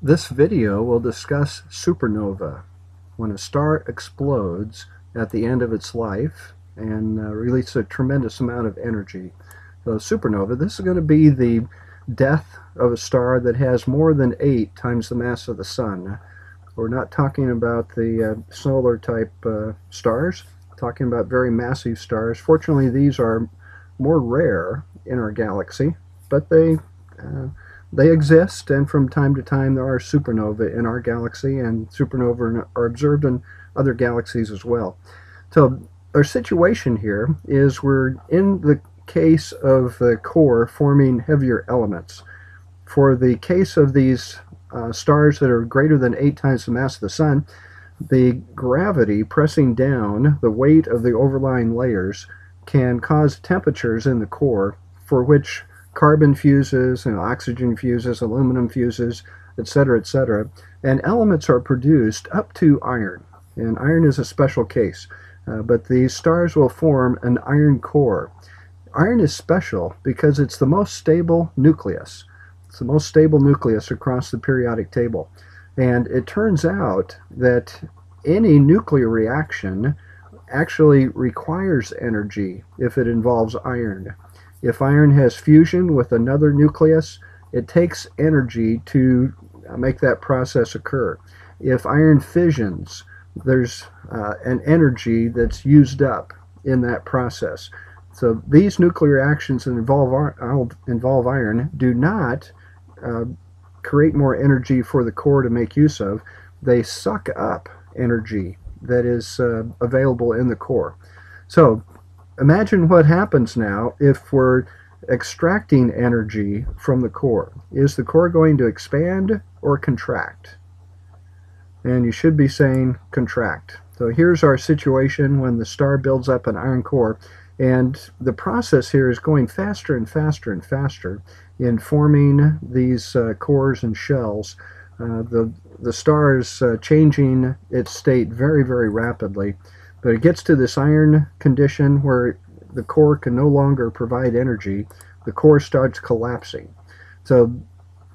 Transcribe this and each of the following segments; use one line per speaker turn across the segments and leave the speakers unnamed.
This video will discuss supernova, when a star explodes at the end of its life and releases a tremendous amount of energy. So supernova, this is going to be the death of a star that has more than 8 times the mass of the sun. We're not talking about the solar type stars, talking about very massive stars. Fortunately, these are more rare in our galaxy, but they exist, and from time to time there are supernovae in our galaxy, and supernovae are observed in other galaxies as well. So our situation here is we're in the case of the core forming heavier elements. For the case of these stars that are greater than 8 times the mass of the sun, the gravity pressing down the weight of the overlying layers can cause temperatures in the core for which carbon fuses and oxygen fuses, aluminum fuses, etc., etc. And elements are produced up to iron. And iron is a special case. But these stars will form an iron core. Iron is special because it's the most stable nucleus. It's the most stable nucleus across the periodic table. And it turns out that any nuclear reaction actually requires energy if it involves iron. If iron has fusion with another nucleus, it takes energy to make that process occur. If iron fissions, there's an energy that's used up in that process. So these nuclear reactions that involve iron do not create more energy for the core to make use of. They suck up energy that is available in the core. So imagine what happens now if we're extracting energy from the core. Is the core going to expand or contract? And you should be saying contract. So here's our situation when the star builds up an iron core, and the process here is going faster and faster and faster in forming these cores and shells. The star is changing its state very, very rapidly. But it gets to this iron condition where the core can no longer provide energy. The core starts collapsing. So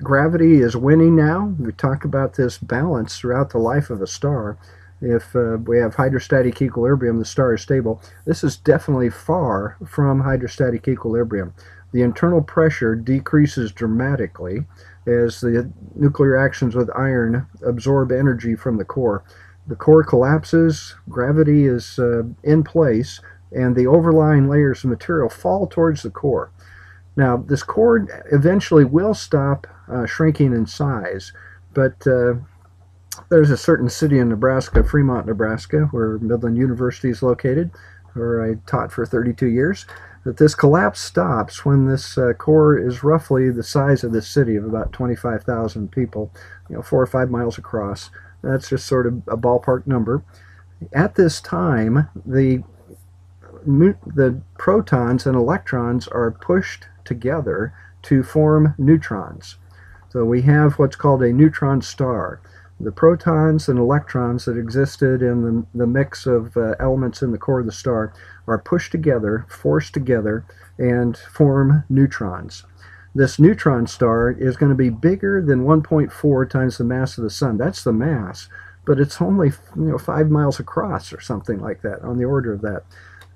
gravity is winning now. We talk about this balance throughout the life of a star. If we have hydrostatic equilibrium, the star is stable. This is definitely far from hydrostatic equilibrium. The internal pressure decreases dramatically as the nuclear reactions with iron absorb energy from the core. The core collapses, gravity is in place, and the overlying layers of material fall towards the core. Now, this core eventually will stop shrinking in size, but there's a certain city in Nebraska, Fremont, Nebraska, where Midland University is located, where I taught for 32 years, that this collapse stops when this core is roughly the size of this city of about 25,000 people, 4 or 5 miles across. That's just sort of a ballpark number. At this time, the protons and electrons are pushed together to form neutrons. So we have what's called a neutron star. The protons and electrons that existed in the mix of elements in the core of the star are pushed together, forced together, and form neutrons. This neutron star is going to be bigger than 1.4 times the mass of the sun. That's the mass, but it's only 5 miles across or something like that, on the order of that.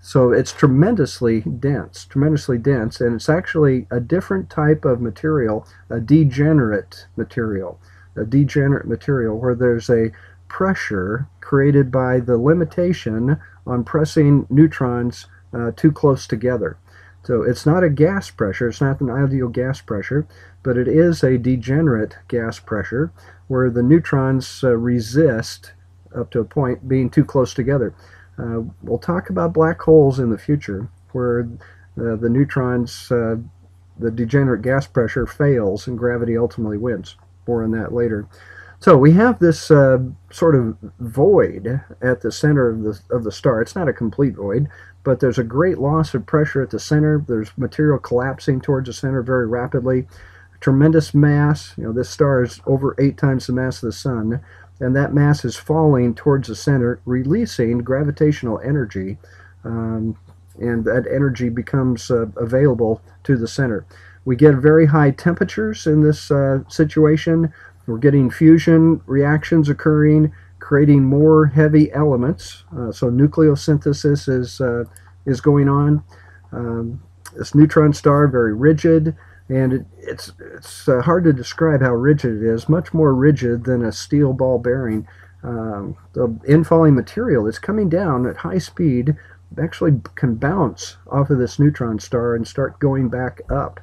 So it's tremendously dense, and it's actually a different type of material, a degenerate material where there's a pressure created by the limitation on pressing neutrons too close together. So it's not a gas pressure, it's not an ideal gas pressure, but it is a degenerate gas pressure where the neutrons resist, up to a point, being too close together. We'll talk about black holes in the future where the neutrons, the degenerate gas pressure fails and gravity ultimately wins. More on that later. So we have this sort of void at the center of the star. It's not a complete void, but there's a great loss of pressure at the center. There's material collapsing towards the center very rapidly. Tremendous mass. This star is over 8 times the mass of the sun, and that mass is falling towards the center, releasing gravitational energy, and that energy becomes available to the center. We get very high temperatures in this situation. We're getting fusion reactions occurring, creating more heavy elements. So nucleosynthesis is going on. This neutron star, very rigid, and it's hard to describe how rigid it is. Much more rigid than a steel ball bearing. The infalling material that's coming down at high speed actually can bounce off of this neutron star and start going back up.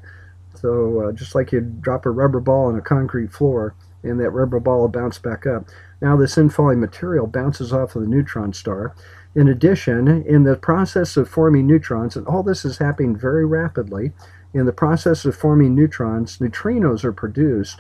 So just like you drop a rubber ball on a concrete floor, and that rubber ball will bounce back up. Now this infalling material bounces off of the neutron star. In addition, in the process of forming neutrons, and all this is happening very rapidly, in the process of forming neutrons, neutrinos are produced.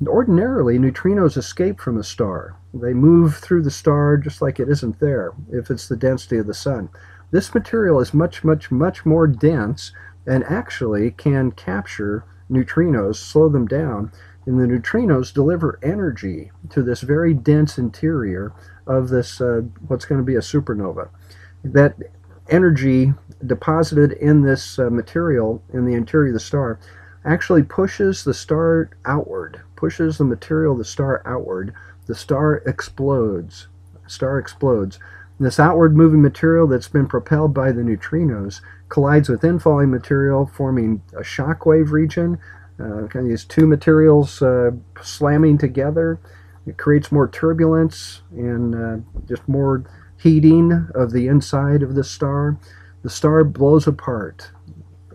Ordinarily, neutrinos escape from a star. They move through the star just like it isn't there, if it's the density of the sun. This material is much, much, much more dense and actually can capture neutrinos, slow them down, and the neutrinos deliver energy to this very dense interior of this, what's going to be a supernova. That energy deposited in this material in the interior of the star actually pushes the star outward, pushes the material of the star outward. The star explodes. This outward moving material that's been propelled by the neutrinos collides with infalling material, forming a shock wave region. Kind of these two materials slamming together. It creates more turbulence and just more heating of the inside of the star. The star blows apart,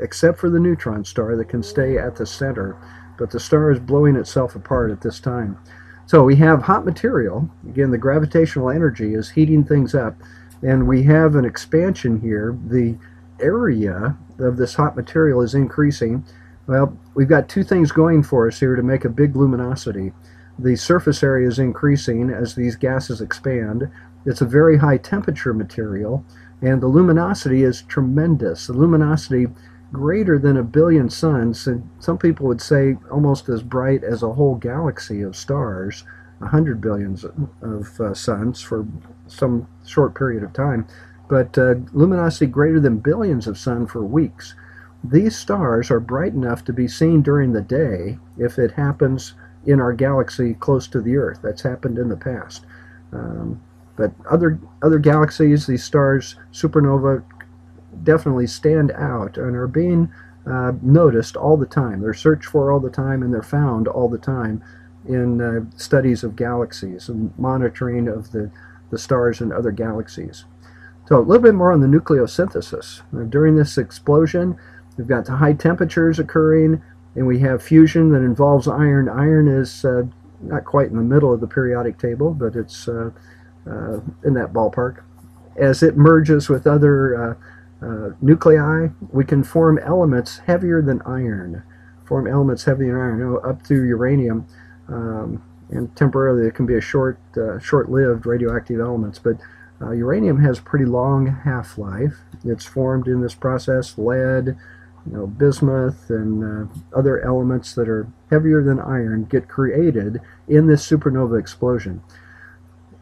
except for the neutron star that can stay at the center, but the star is blowing itself apart at this time. So we have hot material. Again, the gravitational energy is heating things up, and we have an expansion here. The area of this hot material is increasing. Well, we've got two things going for us here to make a big luminosity. The surface area is increasing as these gases expand. It's a very high temperature material, and the luminosity is tremendous. The luminosity greater than 1 billion suns, and some people would say almost as bright as a whole galaxy of stars, 100 billions of suns for some short period of time, but luminosity greater than billions of sun for weeks. These stars are bright enough to be seen during the day if it happens in our galaxy close to the Earth. That's happened in the past. But other galaxies, these stars, supernova, definitely stand out and are being noticed all the time. They're searched for all the time, and they're found all the time in studies of galaxies and monitoring of the stars and other galaxies. So a little bit more on the nucleosynthesis. During this explosion, we've got the high temperatures occurring, and we have fusion that involves iron. Iron is not quite in the middle of the periodic table, but it's in that ballpark. As it merges with other nuclei, we can form elements heavier than iron. Up through uranium, and temporarily it can be a short-lived radioactive elements, but uranium has a pretty long half-life. It's formed in this process. Lead, bismuth, and other elements that are heavier than iron get created in this supernova explosion.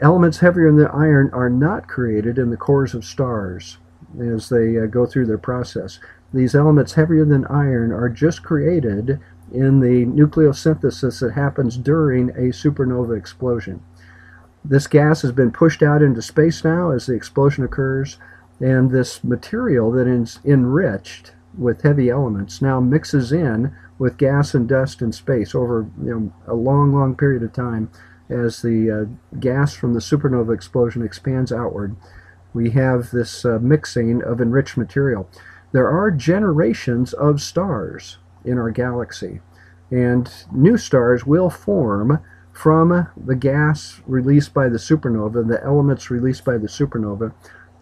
Elements heavier than iron are not created in the cores of stars as they go through their process. These elements heavier than iron are just created in the nucleosynthesis that happens during a supernova explosion. This gas has been pushed out into space now as the explosion occurs, and this material that is enriched with heavy elements now mixes in with gas and dust in space over a long period of time. As the gas from the supernova explosion expands outward, we have this mixing of enriched material. There are generations of stars in our galaxy, and new stars will form from the gas released by the supernova, the elements released by the supernova,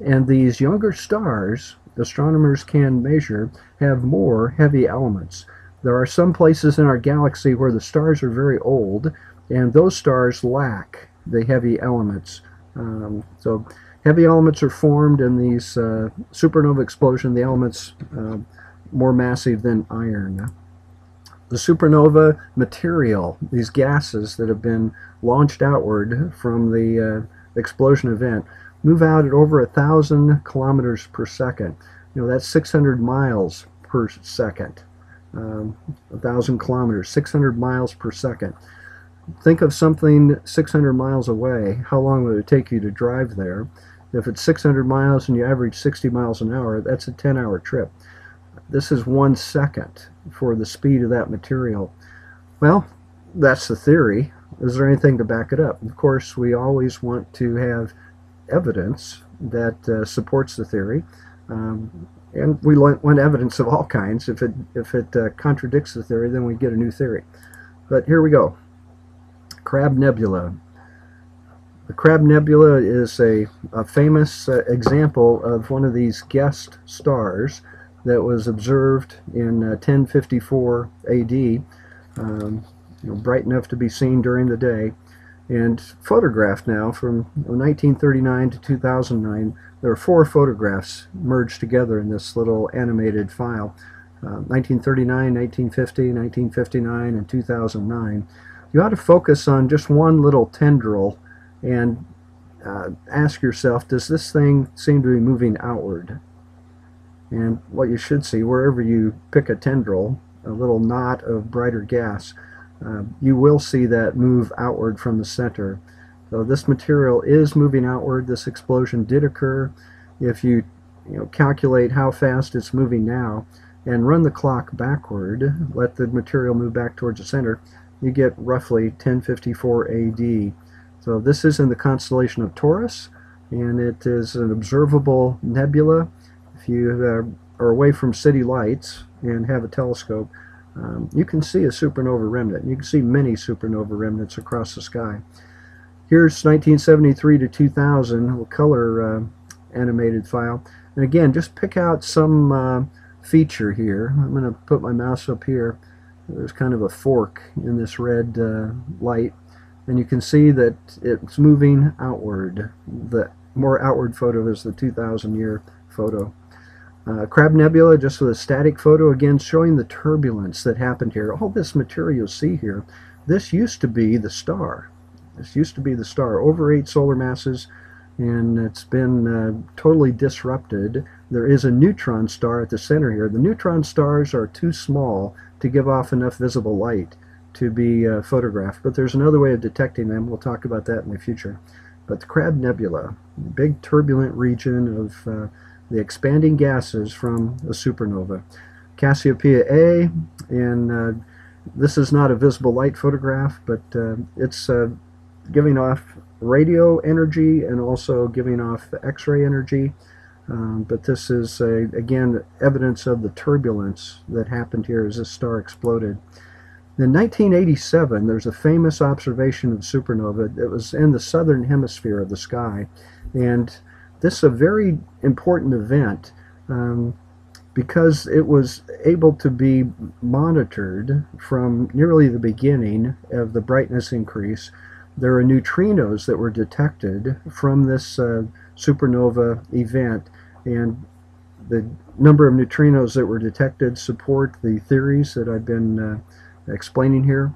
and these younger stars, astronomers can measure, have more heavy elements. There are some places in our galaxy where the stars are very old, and those stars lack the heavy elements. So heavy elements are formed in these supernova explosion, the elements more massive than iron. The supernova material, these gases that have been launched outward from the explosion event, move out at over 1,000 kilometers per second. That's 600 miles per second. 1,000 kilometers, 600 miles per second. think of something 600 miles away. How long would it take you to drive there? If it's 600 miles and you average 60 miles an hour, that's a 10-hour trip. This is 1 second for the speed of that material. Well, that's the theory. Is there anything to back it up? Of course, we always want to have evidence that supports the theory. And we want evidence of all kinds. If it contradicts the theory, then we get a new theory. But here we go. Crab Nebula. The Crab Nebula is a famous example of one of these guest stars that was observed in 1054 AD, bright enough to be seen during the day, and photographed now from 1939 to 2009. There are 4 photographs merged together in this little animated file, 1939, 1950, 1959, and 2009. You ought to focus on just one little tendril and ask yourself, does this thing seem to be moving outward? And what you should see, wherever you pick a tendril, a little knot of brighter gas, you will see that move outward from the center. So this material is moving outward. This explosion did occur. If you calculate how fast it's moving now and run the clock backward, let the material move back towards the center, you get roughly 1054 AD. So this is in the constellation of Taurus, and it is an observable nebula. If you are away from city lights and have a telescope, you can see a supernova remnant. You can see many supernova remnants across the sky. Here's 1973 to 2000, a color animated file. And again, just pick out some feature here. I'm going to put my mouse up here. There's kind of a fork in this red light, and you can see that it's moving outward. The more outward photo is the 2000-year photo. Crab Nebula, just with a static photo, again showing the turbulence that happened here. All this material you see here, this used to be the star. This used to be the star, over 8 solar masses, and it's been totally disrupted. There is a neutron star at the center here. The neutron stars are too small to give off enough visible light to be photographed, but there's another way of detecting them. We'll talk about that in the future. But the Crab Nebula, big turbulent region of the expanding gases from a supernova. Cassiopeia A, and this is not a visible light photograph, but it's giving off radio energy and also giving off X-ray energy. But this is, again, evidence of the turbulence that happened here as this star exploded. In 1987, there's a famous observation of supernova that was in the southern hemisphere of the sky. And this is a very important event because it was able to be monitored from nearly the beginning of the brightness increase. There are neutrinos that were detected from this supernova event, and the number of neutrinos that were detected support the theories that I've been explaining here.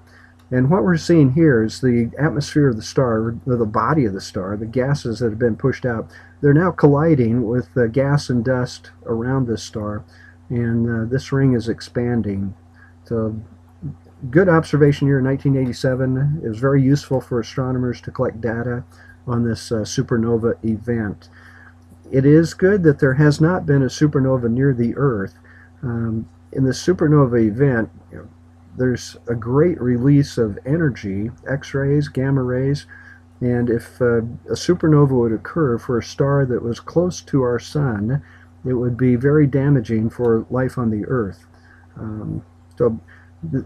And what we're seeing here is the atmosphere of the star, or the body of the star, the gases that have been pushed out. They're now colliding with the gas and dust around this star, and this ring is expanding. So, good observation here in 1987. It was very useful for astronomers to collect data on this supernova event. It is good that there has not been a supernova near the Earth. In the supernova event, there's a great release of energy, X-rays, gamma rays, and if a supernova would occur for a star that was close to our sun, it would be very damaging for life on the Earth. So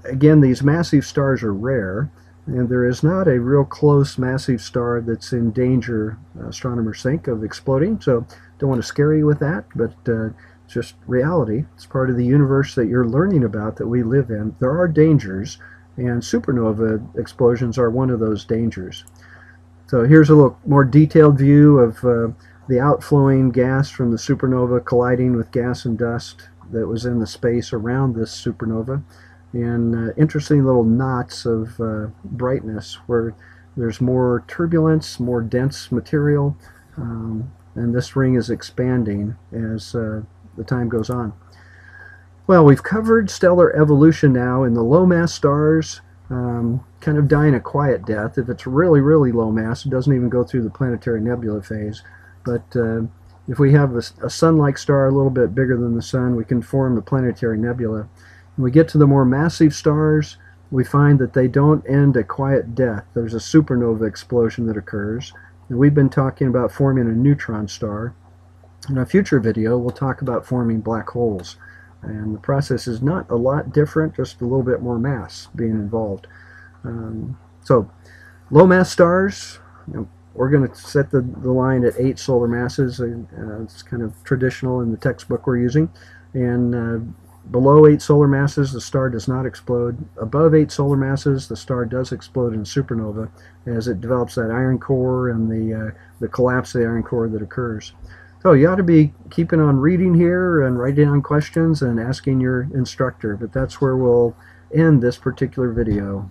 again, these massive stars are rare, and there is not a real close massive star that's in danger, astronomers think, of exploding. So don't want to scare you with that, but it's just reality. It's part of the universe that you're learning about, that we live in. There are dangers, and supernova explosions are one of those dangers. So here's a little more detailed view of the outflowing gas from the supernova colliding with gas and dust that was in the space around this supernova. And interesting little knots of brightness where there's more turbulence, more dense material, and this ring is expanding as the time goes on. Well, we've covered stellar evolution now in the low mass stars, kind of dying a quiet death. If it's really, really low mass, it doesn't even go through the planetary nebula phase. But if we have a sun-like star a little bit bigger than the sun, we can form the planetary nebula. When we get to the more massive stars, we find that they don't end a quiet death. There's a supernova explosion that occurs. And we've been talking about forming a neutron star. In a future video, we'll talk about forming black holes. And the process is not a lot different, just a little bit more mass being involved. So, low mass stars, we're going to set the line at 8 solar masses. It's kind of traditional in the textbook we're using. And below 8 solar masses, the star does not explode. Above 8 solar masses, the star does explode in supernova as it develops that iron core and the collapse of the iron core that occurs. So you ought to be keeping on reading here and writing down questions and asking your instructor, but that's where we'll end this particular video.